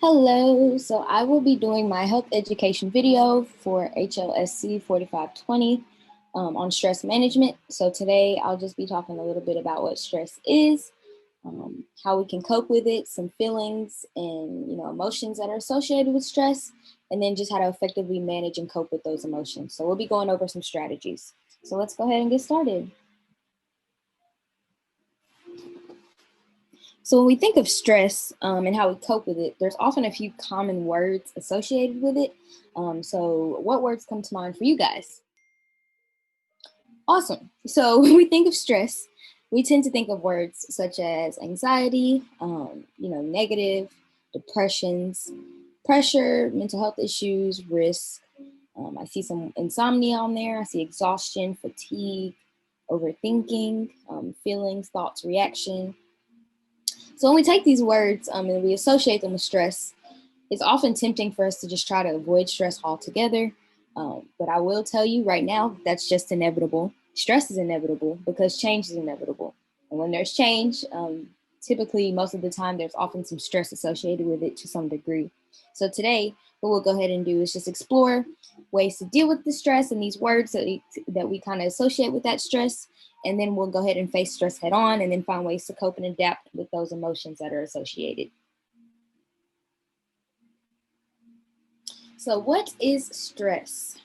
Hello, so I will be doing my health education video for HLSC 4520 on stress management. So today I'll just be talking a little bit about what stress is, how we can cope with it, some feelings and emotions that are associated with stress, and then just how to effectively manage and cope with those emotions. So we'll be going over some strategies. So let's go ahead and get started. So when we think of stress and how we cope with it, there's often a few common words associated with it. So what words come to mind for you guys? Awesome. So when we think of stress, we tend to think of words such as anxiety, negative, depressions, pressure, mental health issues, risk. I see some insomnia on there. I see exhaustion, fatigue, overthinking, feelings, thoughts, reaction. So when we take these words and we associate them with stress, it's often tempting for us to just try to avoid stress altogether. But I will tell you right now, that's just inevitable. Stress is inevitable because change is inevitable. And when there's change, typically most of the time, there's often some stress associated with it to some degree. So today, what we'll go ahead and do is just explore ways to deal with the stress and these words that we kind of associate with that stress. And then we'll go ahead and face stress head on and then find ways to cope and adapt with those emotions that are associated. So what is stress?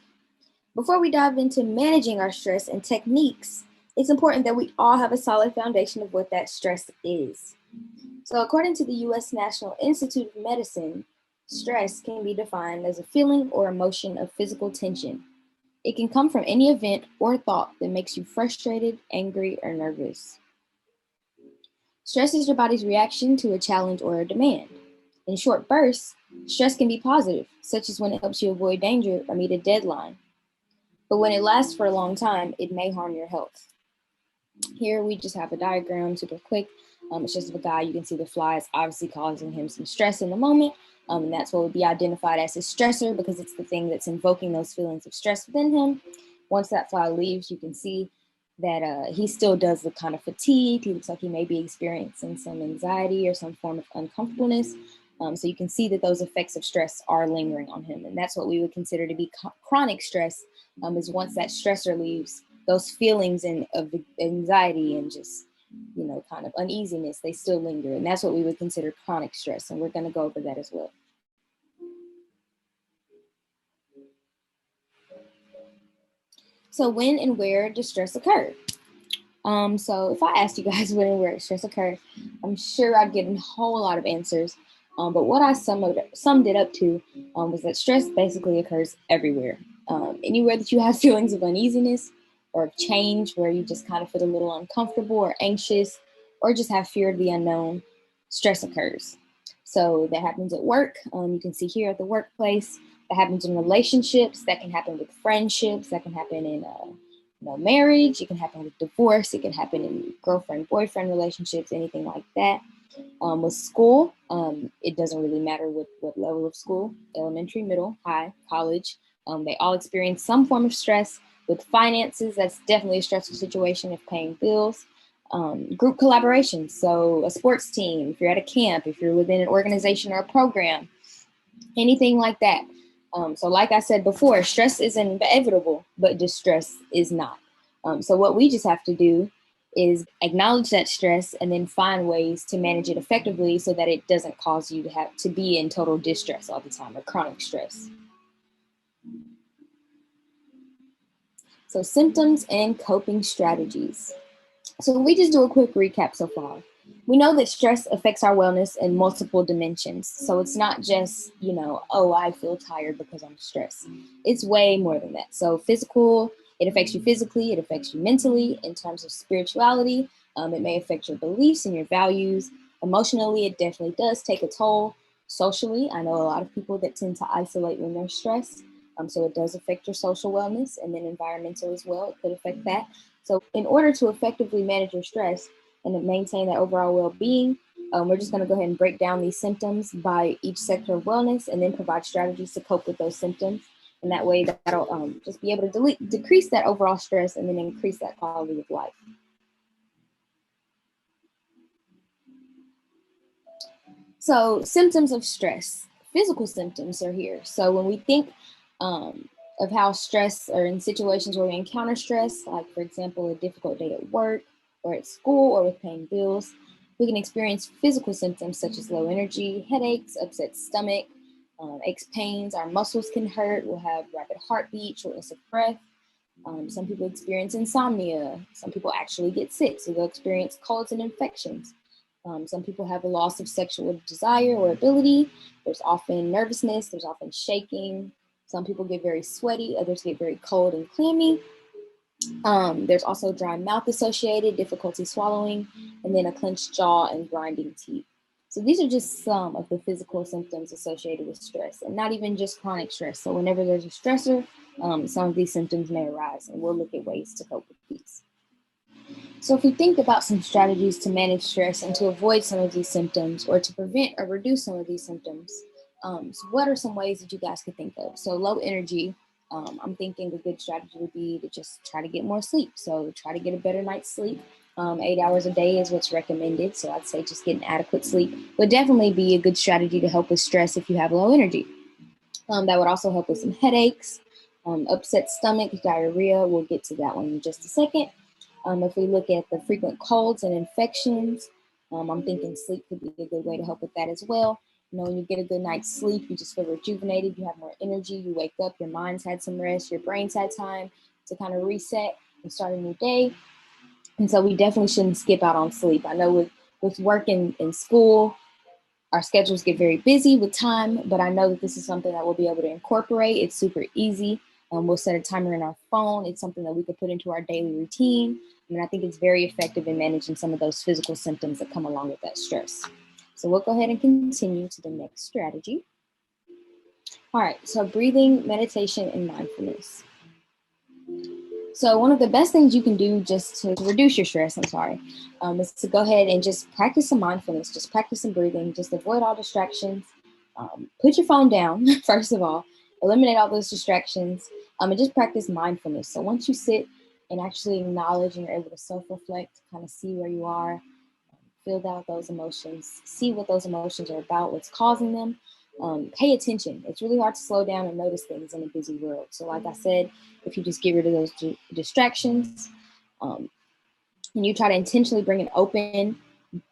Before we dive into managing our stress and techniques, it's important that we all have a solid foundation of what that stress is. So according to the U.S. National Institute of Medicine, stress can be defined as a feeling or emotion of physical tension. It can come from any event or thought that makes you frustrated, angry, or nervous. Stress is your body's reaction to a challenge or a demand. In short bursts, stress can be positive, such as when it helps you avoid danger or meet a deadline. But when it lasts for a long time, it may harm your health. Here we just have a diagram, super quick. It's just of a guy. You can see the fly is obviously causing him some stress in the moment. And that's what would be identified as his stressor because it's the thing that's invoking those feelings of stress within him. Once that fly leaves, you can see that he still does look kind of fatigued. He looks like he may be experiencing some anxiety or some form of uncomfortableness. So you can see that those effects of stress are lingering on him. And that's what we would consider to be chronic stress, is once that stressor leaves, those feelings of anxiety and just, kind of uneasiness, they still linger. And that's what we would consider chronic stress. And we're going to go over that as well. So when and where does stress occur? So if I asked you guys when and where stress occurs, I'm sure I'd get a whole lot of answers. But what I summed it up to was that stress basically occurs everywhere. Anywhere that you have feelings of uneasiness or change, where you just kind of feel a little uncomfortable or anxious, or just have fear of the unknown, stress occurs. So that happens at work. You can see here at the workplace. That happens in relationships. That can happen with friendships. That can happen in marriage. It can happen with divorce. It can happen in girlfriend-boyfriend relationships, anything like that. With school, it doesn't really matter what level of school, elementary, middle, high, college. They all experience some form of stress. With finances, that's definitely a stressful situation if paying bills. Group collaboration, so a sports team, if you're at a camp, if you're within an organization or a program, anything like that. So like I said before, stress is inevitable, but distress is not. So what we just have to do is acknowledge that stress and then find ways to manage it effectively so that it doesn't cause you to have to be in total distress all the time or chronic stress. So symptoms and coping strategies. So we just do a quick recap so far. We know that stress affects our wellness in multiple dimensions. So it's not just, oh, I feel tired because I'm stressed. It's way more than that. So physical, it affects you physically, it affects you mentally in terms of spirituality. It may affect your beliefs and your values. Emotionally, it definitely does take a toll. Socially, I know a lot of people that tend to isolate when they're stressed. So it does affect your social wellness, and then environmental as well. It could affect that. So in order to effectively manage your stress and to maintain that overall well-being, we're just going to go ahead and break down these symptoms by each sector of wellness and then provide strategies to cope with those symptoms. And that way that'll just be able to decrease that overall stress and then increase that quality of life. So symptoms of stress, physical symptoms are here. So when we think of how stress or in situations where we encounter stress, like for example, a difficult day at work or at school or with paying bills, we can experience physical symptoms such as low energy, headaches, upset stomach, aches, pains. Our muscles can hurt. We'll have rapid heartbeat, shortness of breath. Some people experience insomnia. Some people actually get sick, so they'll experience colds and infections. Some people have a loss of sexual desire or ability. There's often nervousness. There's often shaking. Some people get very sweaty. Others get very cold and clammy. There's also dry mouth associated, difficulty swallowing, and then a clenched jaw and grinding teeth. So these are just some of the physical symptoms associated with stress, and not even just chronic stress. So whenever there's a stressor, some of these symptoms may arise, and we'll look at ways to cope with these. So if we think about some strategies to manage stress and to avoid some of these symptoms, or to prevent or reduce some of these symptoms, so what are some ways that you guys could think of? So low energy, I'm thinking a good strategy would be to just try to get more sleep. So try to get a better night's sleep. 8 hours a day is what's recommended. So I'd say just getting adequate sleep would definitely be a good strategy to help with stress if you have low energy. That would also help with some headaches, upset stomach, diarrhea. We'll get to that one in just a second. If we look at the frequent colds and infections, I'm thinking sleep could be a good way to help with that as well. You know, when you get a good night's sleep, you just feel rejuvenated, you have more energy, you wake up, your mind's had some rest, your brain's had time to kind of reset and start a new day. And so we definitely shouldn't skip out on sleep. I know with work in school, our schedules get very busy with time, but I know that this is something that we'll be able to incorporate. It's super easy. We'll set a timer in our phone. It's something that we could put into our daily routine. And I think it's very effective in managing some of those physical symptoms that come along with that stress. So we'll go ahead and continue to the next strategy. All right, so breathing, meditation, and mindfulness. So one of the best things you can do just to reduce your stress, is to go ahead and just practice some mindfulness, just practice some breathing, just avoid all distractions. Put your phone down, first of all, eliminate all those distractions, and just practice mindfulness. So once you sit and actually acknowledge and you're able to self-reflect, kind of see where you are, feel out those emotions, see what those emotions are about, what's causing them. Pay attention. It's really hard to slow down and notice things in a busy world. So like I said, if you just get rid of those distractions, and you try to intentionally bring an open,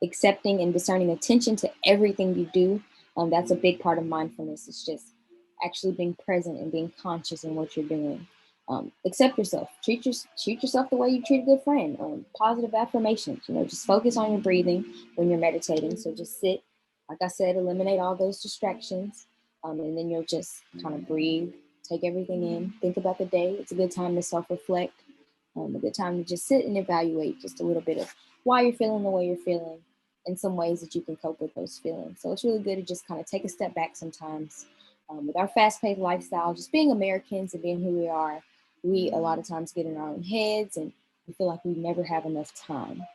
accepting, and discerning attention to everything you do, that's a big part of mindfulness. It's just actually being present and being conscious in what you're doing. Accept yourself. Treat yourself the way you treat a good friend. Positive affirmations. Just focus on your breathing when you're meditating. So just sit. Like I said, eliminate all those distractions, and then you'll just kind of breathe, take everything in, think about the day. It's a good time to self-reflect, a good time to just sit and evaluate just a little bit of why you're feeling the way you're feeling and some ways that you can cope with those feelings. So it's really good to just kind of take a step back sometimes. With our fast-paced lifestyle, just being Americans and being who we are, we a lot of times get in our own heads and we feel like we never have enough time.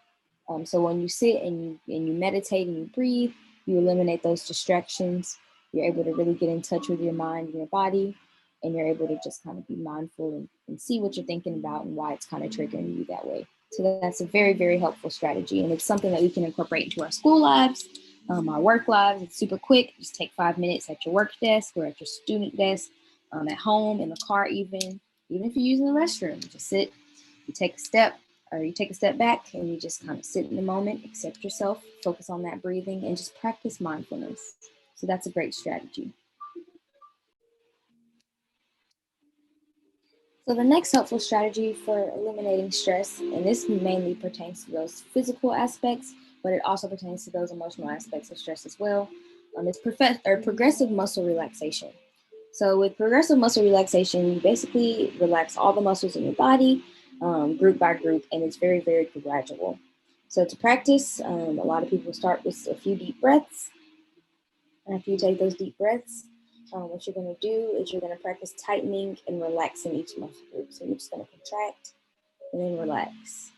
So when you sit and you meditate and you breathe, you eliminate those distractions. You're able to really get in touch with your mind and your body, and you're able to just kind of be mindful and see what you're thinking about and why it's kind of triggering you that way. So that's a very, very helpful strategy, and it's something that we can incorporate into our school lives, our work lives. It's super quick. Just take 5 minutes at your work desk or at your student desk, at home, in the car, even if you're using the restroom. Just sit, you take a step back and you just kind of sit in the moment, accept yourself, focus on that breathing, and just practice mindfulness. So that's a great strategy. So the next helpful strategy for eliminating stress, and this mainly pertains to those physical aspects, but it also pertains to those emotional aspects of stress as well, is progressive muscle relaxation. So with progressive muscle relaxation, you basically relax all the muscles in your body, group by group, and it's very, very gradual. So to practice, a lot of people start with a few deep breaths. And after you take those deep breaths, what you're going to do is you're going to practice tightening and relaxing each muscle group. So you're just going to contract and then relax.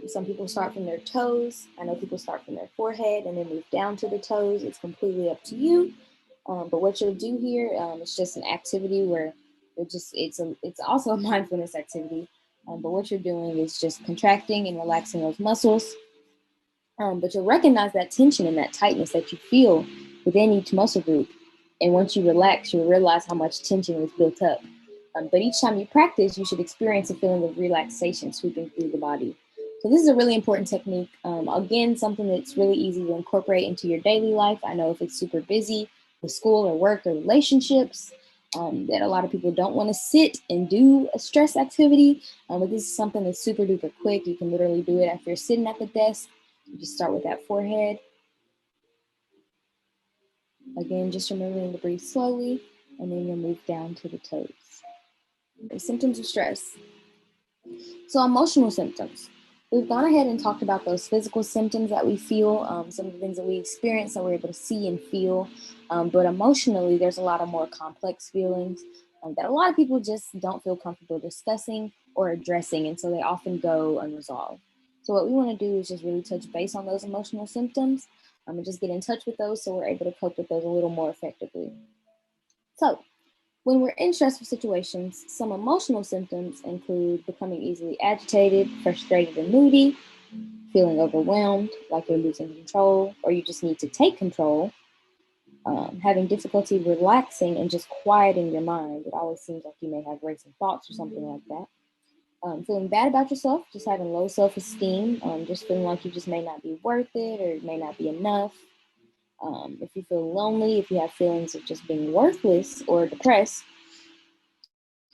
Some people start from their toes. I know people start from their forehead and then move down to the toes. It's completely up to you. But what you'll do here, it's just an activity where it's also a mindfulness activity. But what you're doing is just contracting and relaxing those muscles. But you'll recognize that tension and that tightness that you feel within each muscle group. And once you relax, you'll realize how much tension was built up. But each time you practice, you should experience a feeling of relaxation sweeping through the body. So this is a really important technique. Again, something that's really easy to incorporate into your daily life. I know if it's super busy with school or work or relationships, that a lot of people don't want to sit and do a stress activity. But this is something that's super duper quick. You can literally do it after you're sitting at the desk. You just start with that forehead. Again, just remembering to breathe slowly, and then you'll move down to the toes. The symptoms of stress. So emotional symptoms. We've gone ahead and talked about those physical symptoms that we feel, some of the things that we experience that we're able to see and feel. But emotionally, there's a lot of more complex feelings that a lot of people just don't feel comfortable discussing or addressing, and so they often go unresolved. So what we want to do is just really touch base on those emotional symptoms and just get in touch with those so we're able to cope with those a little more effectively. So when we're in stressful situations, some emotional symptoms include becoming easily agitated, frustrated, and moody, feeling overwhelmed, like you're losing control, or you just need to take control, having difficulty relaxing and just quieting your mind. It always seems like you may have racing thoughts or something like that. Feeling bad about yourself, just having low self-esteem, just feeling like you just may not be worth it or it may not be enough. If you feel lonely, if you have feelings of just being worthless or depressed,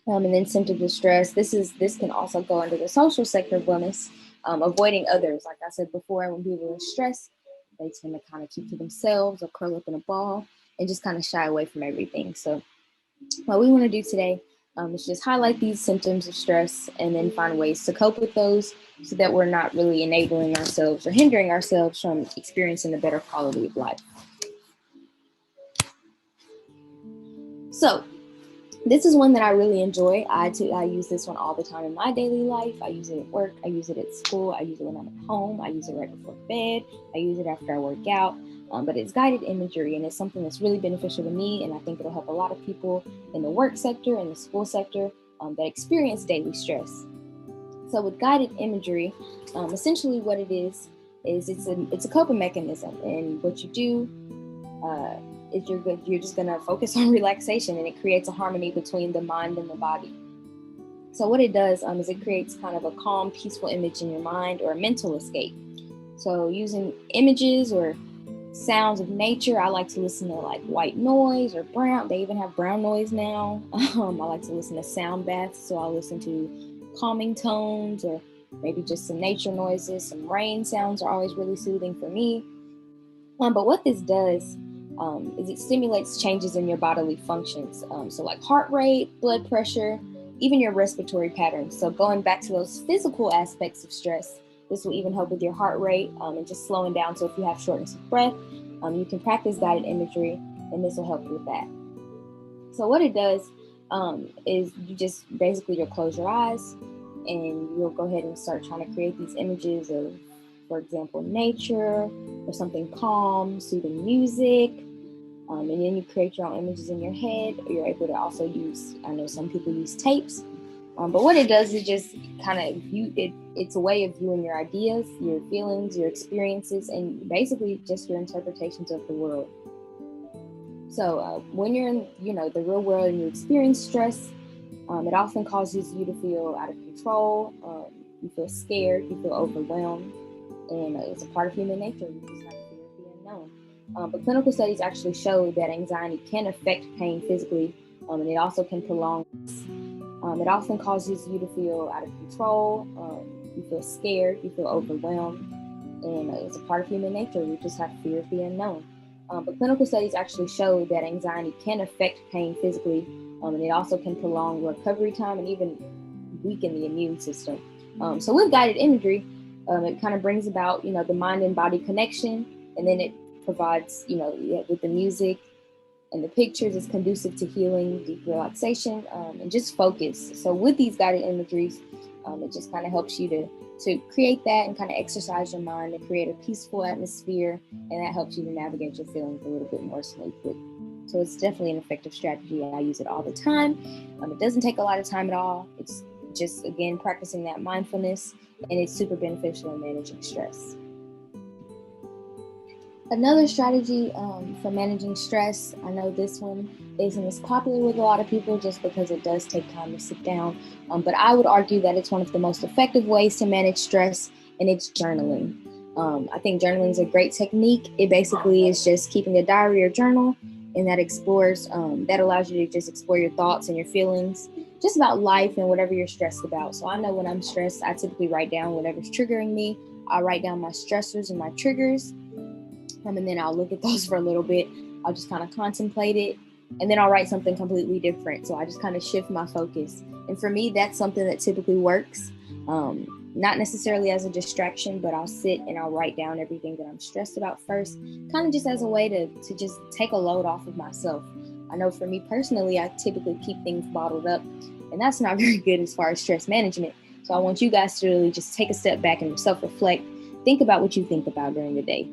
and then symptoms of stress. This can also go under the social sector of wellness, avoiding others. Like I said before, when people are stressed, they tend to kind of keep to themselves or curl up in a ball and just kind of shy away from everything. So what we want to do today is just highlight these symptoms of stress and then find ways to cope with those so that we're not really enabling ourselves or hindering ourselves from experiencing a better quality of life. So this is one that I really enjoy. I use this one all the time in my daily life. I use it at work. I use it at school. I use it when I'm at home. I use it right before bed. I use it after I work out. But it's guided imagery, and it's something that's really beneficial to me, and I think it'll help a lot of people in the work sector and the school sector that experience daily stress. So with guided imagery, essentially what it is it's a coping mechanism, and what you do is you're just gonna focus on relaxation, and it creates a harmony between the mind and the body. So what it does is it creates kind of a calm, peaceful image in your mind or a mental escape. So using images or sounds of nature, I like to listen to like white noise or brown. They even have brown noise now. I like to listen to sound baths, so I'll listen to calming tones or maybe just some nature noises. Some rain sounds are always really soothing for me. But what this does is it stimulates changes in your bodily functions. So like heart rate, blood pressure, even your respiratory patterns. So going back to those physical aspects of stress, this will even help with your heart rate and just slowing down. So if you have shortness of breath, you can practice guided imagery, and this will help you with that. So what it does is you'll close your eyes and you'll go ahead and start trying to create these images of, for example, nature or something calm, soothing music. And then you create your own images in your head. Or you're able to also use, I know some people use tapes, but what it does is just kind of it's a way of viewing your ideas, your feelings, your experiences, and basically just your interpretations of the world. So when you're in, the real world and you experience stress, it often causes you to feel out of control. You feel scared, you feel overwhelmed, and it's a part of human nature. You just have fear of the unknown. But clinical studies actually show that anxiety can affect pain physically, and it also can prolong. It often causes you to feel out of control. You feel scared, you feel overwhelmed, and it's a part of human nature. We just have fear of the unknown. But clinical studies actually show that anxiety can affect pain physically, and it also can prolong recovery time and even weaken the immune system. So with guided imagery, it kind of brings about, the mind and body connection, and then it provides, with the music and the pictures, is conducive to healing, deep relaxation, and just focus. So with these guided imageries, it just kind of helps you to create that and kind of exercise your mind and create a peaceful atmosphere, and that helps you to navigate your feelings a little bit more smoothly. So it's definitely an effective strategy. I use it all the time. It doesn't take a lot of time at all. It's just, again, practicing that mindfulness, and it's super beneficial in managing stress. Another strategy for managing stress, I know this one isn't as popular with a lot of people just because it does take time to sit down, but I would argue that it's one of the most effective ways to manage stress, and it's journaling. I think journaling is a great technique. It basically is just keeping a diary or journal, and that allows you to just explore your thoughts and your feelings just about life and whatever you're stressed about. So I know when I'm stressed, I typically write down whatever's triggering me. I'll write down my stressors and my triggers, and then I'll look at those for a little bit. I'll just kind of contemplate it, and then I'll write something completely different. So I just kind of shift my focus. And for me, that's something that typically works. Not necessarily as a distraction, but I'll sit and I'll write down everything that I'm stressed about first, kind of just as a way to just take a load off of myself. I know for me personally, I typically keep things bottled up, and that's not very good as far as stress management. So I want you guys to really just take a step back and self-reflect. Think about what you think about during the day.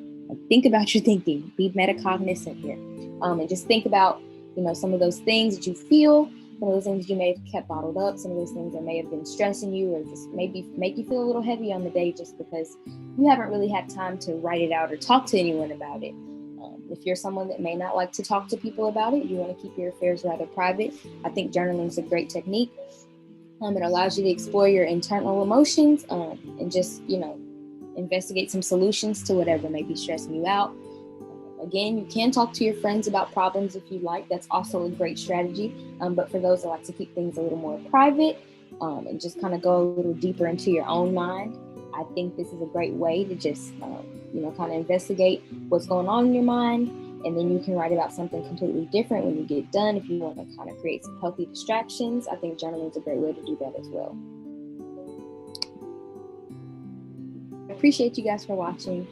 Think about your thinking. Be metacognizant here, and just think about some of those things that you feel, some of those things you may have kept bottled up, some of those things that may have been stressing you, or just maybe make you feel a little heavy on the day just because you haven't really had time to write it out or talk to anyone about it. If you're someone that may not like to talk to people about it, you want to keep your affairs rather private, I think journaling is a great technique. It allows you to explore your internal emotions, and just investigate some solutions to whatever may be stressing you out. Again, you can talk to your friends about problems if you like. That's also a great strategy. But for those that like to keep things a little more private, and just kind of go a little deeper into your own mind, I think this is a great way to just, kind of investigate what's going on in your mind. And then you can write about something completely different when you get done. If you want to kind of create some healthy distractions, I think journaling is a great way to do that as well. I appreciate you guys for watching.